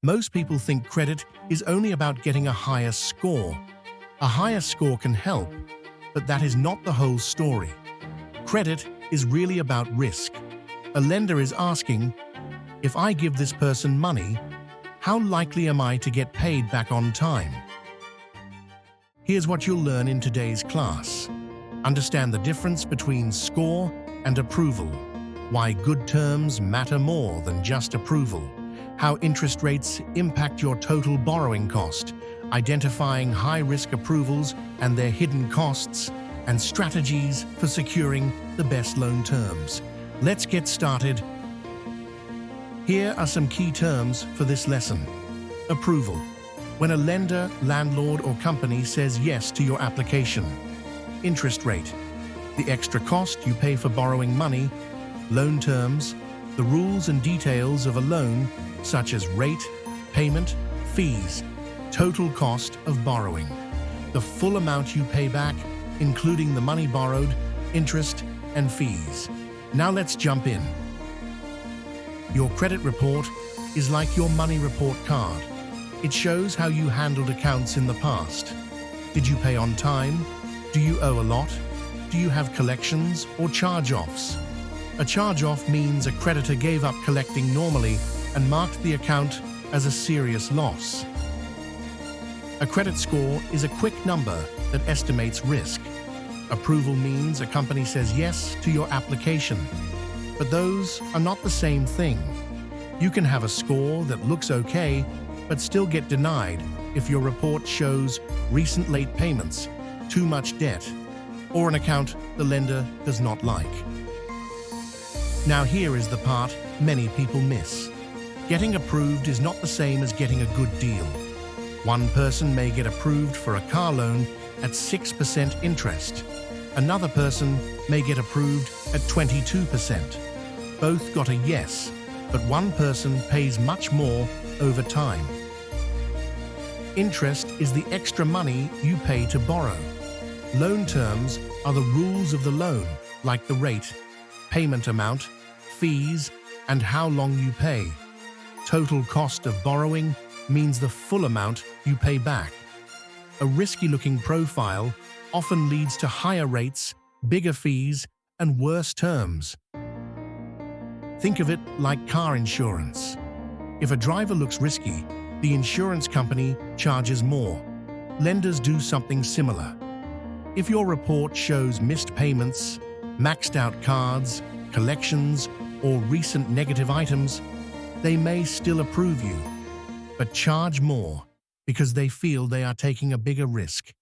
Most people think credit is only about getting a higher score. A higher score can help, but that is not the whole story. Credit is really about risk. A lender is asking, if I give this person money, how likely am I to get paid back on time? Here's what you'll learn in today's class. Understand the difference between score and approval. Why good terms matter more than just approval. How interest rates impact your total borrowing cost. Identifying high-risk approvals and their hidden costs. And strategies for securing the best loan terms. Let's get started. Here are some key terms for this lesson. Approval. When a lender, landlord, or company says yes to your application. Interest rate. The extra cost you pay for borrowing money. Loan terms. The rules and details of a loan, such as rate, payment, fees. Total cost of borrowing. The full amount you pay back, including the money borrowed, interest, and fees. Now let's jump in. Your credit report is like your money report card. It shows how you handled accounts in the past. Did you pay on time? Do you owe a lot? Do you have collections or charge-offs? A charge-off means a creditor gave up collecting normally and marked the account as a serious loss. A credit score is a quick number that estimates risk. Approval means a company says yes to your application. But those are not the same thing. You can have a score that looks okay, but still get denied if your report shows recent late payments, too much debt, or an account the lender does not like. Now here is the part many people miss. Getting approved is not the same as getting a good deal. One person may get approved for a car loan at 6% interest. Another person may get approved at 22%. Both got a yes, but one person pays much more over time. Interest is the extra money you pay to borrow. Loan terms are the rules of the loan, like the rate, payment amount, fees, and how long you pay. Total cost of borrowing means the full amount you pay back. A risky-looking profile often leads to higher rates, bigger fees, and worse terms. Think of it like car insurance. If a driver looks risky, the insurance company charges more. Lenders do something similar. If your report shows missed payments, maxed out cards, collections, or recent negative items, they may still approve you, but charge more because they feel they are taking a bigger risk.